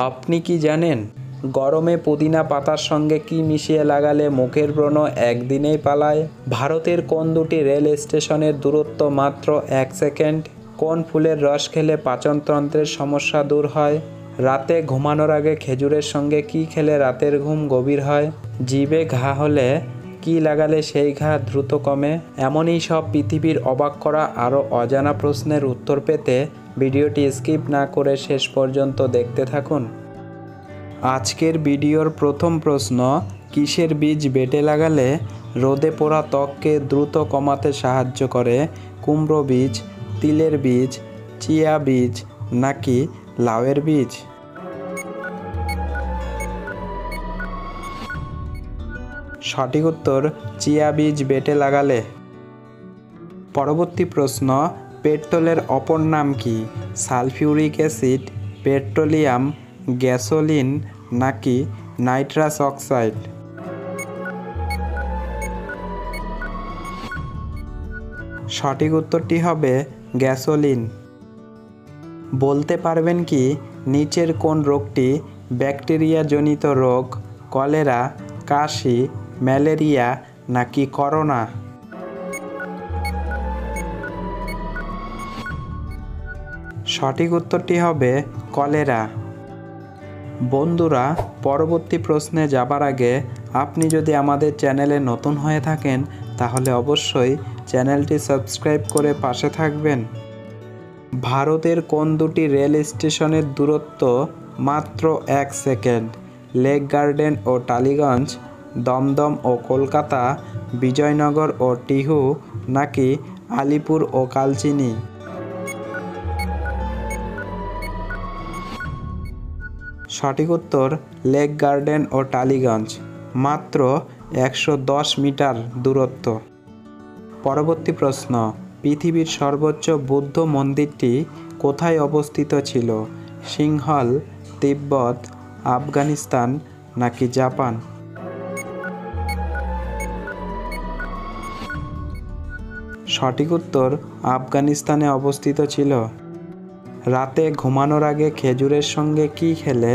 আপনি কি জানেন গরমে পুদিনা পাতার সঙ্গে কি মিশিয়ে লাগালে মুখের ব্রণ একদিনেই পালায়? ভারতের কোন দুটি রেল স্টেশনের দূরত্ব মাত্র 1 সেকেন্ড? কোন ফুলের রস খেলে পাচনতন্ত্রের সমস্যা দূর হয়? রাতে ঘুমানোর আগে খেজুরের সঙ্গে কি খেলে রাতের ঘুম গভীর হয়? জিভে ঘা হলে কি লাগালে সেই ঘা দ্রুত কমে? এমনই সব পৃথিবীর অবাক করা আরও অজানা প্রশ্নের উত্তর পেতে ভিডিওটি স্কিপ না করে শেষ পর্যন্ত দেখতে থাকুন। আজকের ভিডিওর প্রথম প্রশ্ন, কিসের বীজ বেটে লাগালে রোদে পোড়া ত্বককে দ্রুত কমাতে সাহায্য করে? কুমড়ো বীজ, তিলের বীজ, চিয়া বীজ নাকি লাউয়ের বীজ? সঠিক উত্তর চিয়া বীজ বেটে লাগালে। পরবর্তী প্রশ্ন, পেট্রোলের অপর নাম কি? সালফিউরিক অ্যাসিড, পেট্রোলিয়াম, গ্যাসোলিন নাকি নাইট্রাস অক্সাইড? সঠিক উত্তরটি হবে গ্যাসোলিন। বলতে পারবেন কি নিচের কোন রোগটি ব্যাকটেরিয়া জনিত রোগ? কলেরা, কাশি, ম্যালেরিয়া নাকি করোনা? সঠিক উত্তরটি হবে কলেরা। বন্ধুরা, পরবর্তী প্রশ্নে যাবার আগে আপনি যদি আমাদের চ্যানেলে নতুন হয়ে থাকেন তাহলে অবশ্যই চ্যানেলটি সাবস্ক্রাইব করে পাশে থাকবেন। ভারতের কোন দুটি রেল স্টেশনের দূরত্ব মাত্র 1 সেকেন্ড? লেক গার্ডেন ও টালিগঞ্জ, দমদম ও কলকাতা, বিজয়নগর ও টিহু নাকি আলিপুর ও কালচিনি? সঠিক উত্তর লেক গার্ডেন ও টালিগঞ্জ, মাত্র 110 মিটার দূরত্ব। পরবর্তী প্রশ্ন, পৃথিবীর সর্বোচ্চ বৌদ্ধ মন্দিরটি কোথায় অবস্থিত ছিল? সিংহল, তিব্বত, আফগানিস্তান নাকি জাপান? সঠিক উত্তর আফগানিস্তানে অবস্থিত ছিল। রাতে ঘুমানোর আগে খেজুরের সঙ্গে কি খেলে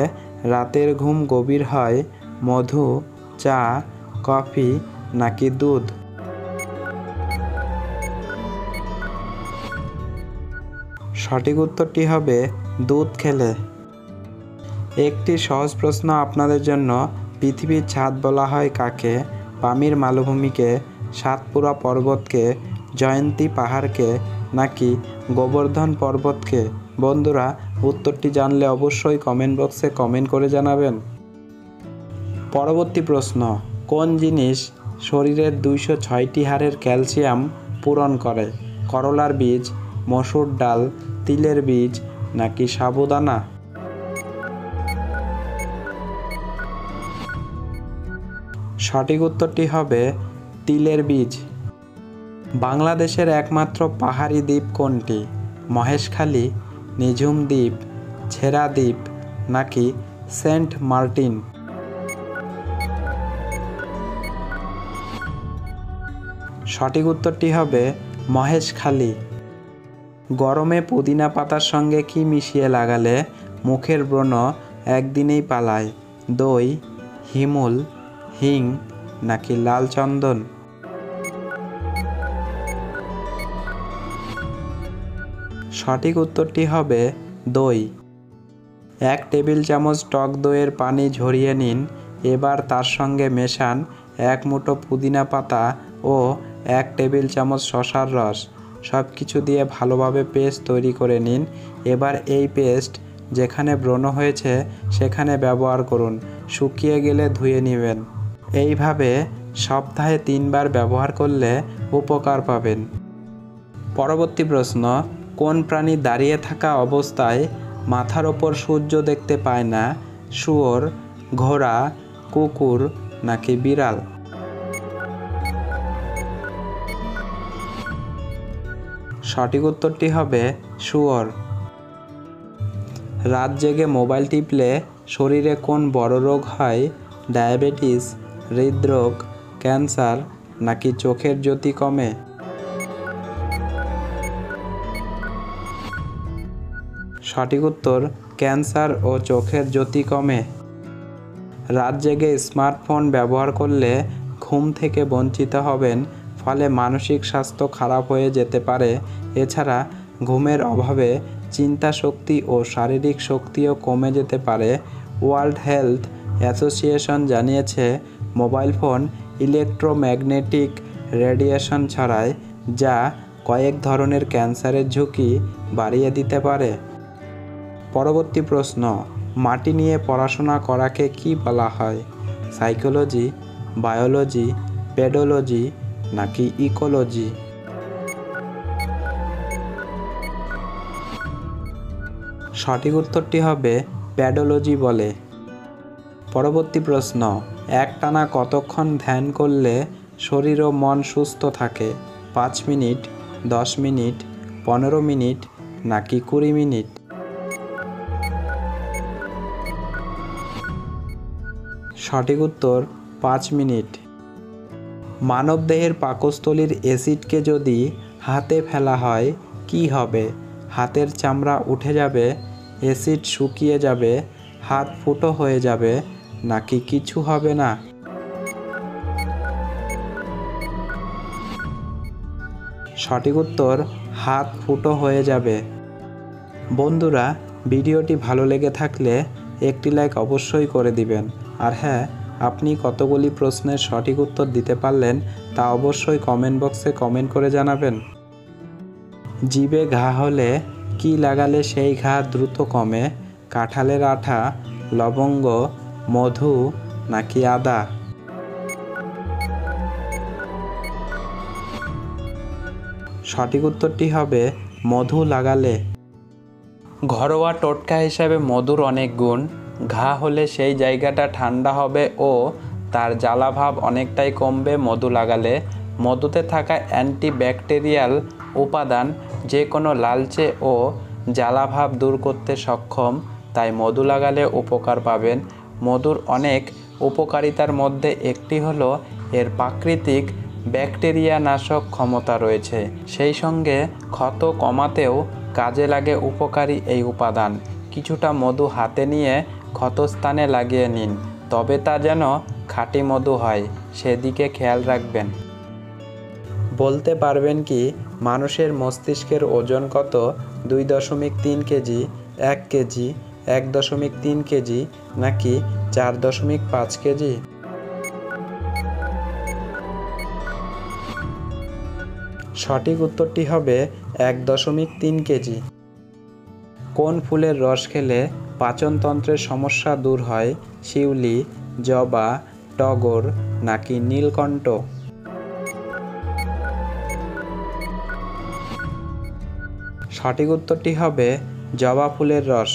রাতের ঘুম গভীর হয়? মধু, চা, কফি নাকি দুধ? সঠিক উত্তরটি হবে দুধ খেলে। একটি সহজ প্রশ্ন আপনাদের জন্য, পৃথিবীর ছাদ বলা হয় কাকে? পামির মালভূমিকে, সাতপুরা পর্বতকে, জয়ন্তী পাহাড়কে নাকি গোবর্ধন পর্বতকে? বন্ধুরা, উত্তরটি জানলে অবশ্যই কমেন্ট বক্সে কমেন্ট করে জানাবেন। পরবর্তী প্রশ্ন, কোন জিনিস শরীরের 206টি হাড়ের ক্যালসিয়াম পূরণ করে? করলার বীজ, মসুর ডাল, তিলের বীজ নাকি সাবুদানা? সঠিক উত্তরটি হবে তিলের বীজ। বাংলাদেশের একমাত্র পাহাড়ি দ্বীপ কোনটি? মহেশখালী, নিঝুম দ্বীপ, ছেড়া দ্বীপ নাকি সেন্ট মার্টিন? সঠিক উত্তরটি হবে মহেশখালী। গরমে পুদিনা পাতার সঙ্গে কি মিশিয়ে লাগালে মুখের ব্রণ একদিনেই পালায়? দই, হিমুল, হিং নাকি লাল চন্দন? সঠিক উত্তরটি হবে দই। 1 টেবিল চামচ টক দইয়ের পানি ঝরিয়ে নিন। এবার তার সঙ্গে মেশান 1 মুঠো পুদিনা পাতা ও 1 টেবিল চামচ শসার রস। সব কিছু দিয়ে ভালোভাবে পেস্ট তৈরি করে নিন। এবার এই পেস্ট যেখানে ব্রণ হয়েছে সেখানে ব্যবহার করুন। শুকিয়ে গেলে ধুয়ে নেবেন। এইভাবে সপ্তাহে 3 বার ব্যবহার করলে উপকার পাবেন। পরবর্তী প্রশ্ন, কোন প্রাণী দাঁড়িয়ে থাকা অবস্থায় মাথার ওপর সূর্য দেখতে পায় না? শুয়োর, ঘোড়া, কুকুর নাকি বিড়াল? সঠিক উত্তরটি হবে শুয়োর। রাত জেগে মোবাইল টিপলে শরীরে কোন বড় রোগ হয়? ডায়াবেটিস, হৃদরোগ, ক্যান্সার নাকি চোখের জ্যোতি কমে? সঠিক উত্তর ক্যান্সার ও চোখের জ্যোতি কমে। রাত জেগে স্মার্টফোন ব্যবহার করলে ঘুম থেকে বঞ্চিত হবেন, ফলে মানসিক স্বাস্থ্য খারাপ হয়ে যেতে পারে। এছাড়া ঘুমের অভাবে চিন্তা শক্তি ও শারীরিক শক্তিও কমে যেতে পারে। ওয়ার্ল্ড হেলথ অ্যাসোসিয়েশন জানিয়েছে, মোবাইল ফোন ইলেকট্রোম্যাগনেটিক রেডিয়েশন ছড়ায়, যা কয়েক ধরনের ক্যান্সারের ঝুঁকি বাড়িয়ে দিতে পারে। পরবর্তী প্রশ্ন, মাটি নিয়ে পড়াশোনা করাকে কি বলা হয়? সাইকোলজি, বায়োলজি, পেডোলজি নাকি ইকোলজি? সঠিক উত্তরটি হবে পেডোলজি বলে। পরবর্তী প্রশ্ন, একটানা কতক্ষণ ধ্যান করলে শরীর ও মন সুস্থ থাকে? 5 মিনিট, 10 মিনিট, 15 মিনিট নাকি 20 মিনিট? সঠিক উত্তর 5 মিনিট। মানবদেহের পাকস্থলীর অ্যাসিডকে যদি হাতে ফেলা হয় কি হবে? হাতের চামড়া উঠে যাবে, অ্যাসিড শুকিয়ে যাবে, হাত ফুটো হয়ে যাবে নাকি কিছু হবে না? সঠিক উত্তর হাত ফুটো হয়ে যাবে। বন্ধুরা, ভিডিওটি ভালো লেগে থাকলে একটি লাইক অবশ্যই করে দিবেন। আর হ্যাঁ, আপনি কতগুলি প্রশ্নের সঠিক উত্তর দিতে পারলেন তা অবশ্যই কমেন্ট বক্সে কমেন্ট করে জানাবেন। জিভে ঘা হলে কি লাগালে সেই ঘা দ্রুত কমে? কাঁঠালের আঠা, লবঙ্গ, মধু নাকি আদা? সঠিক উত্তরটি হবে মধু লাগালে। ঘরোয়া টোটকা হিসাবে মধুর অনেক গুণ। ঘা হলে সেই জায়গাটা ঠান্ডা হবে ও তার জ্বালাভাব অনেকটাই কমবে মধু লাগালে। মধুতে থাকা অ্যান্টিব্যাকটেরিয়াল উপাদান যে কোনো লালচে ও জ্বালাভাব দূর করতে সক্ষম, তাই মধু লাগালে উপকার পাবেন। মধুর অনেক উপকারিতার মধ্যে একটি হলো এর প্রাকৃতিক ব্যাকটেরিয়া নাশক ক্ষমতা রয়েছে। সেই সঙ্গে ক্ষত কমাতেও কাজে লাগে উপকারী এই উপাদান। কিছুটা মধু হাতে নিয়ে ক্ষতস্থানে লাগিয়ে নিন, তবে তা যেন খাঁটি মধু হয়, সেদিকে খেয়াল রাখবেন। বলতে পারবেন কি মানুষের মস্তিষ্কের ওজন কত? 2.3 কেজি, 1 কেজি, 1.3 কেজি নাকি 4.5 কেজি? সঠিক উত্তরটি হবে 1.3 কেজি। কোন ফুলের রস খেলে পাচনতন্ত্রের সমস্যা দূর হয়? শিউলি, জবা, টগর নাকি নীলকণ্ঠ? সঠিক উত্তরটি হবে জবা ফুলের রস।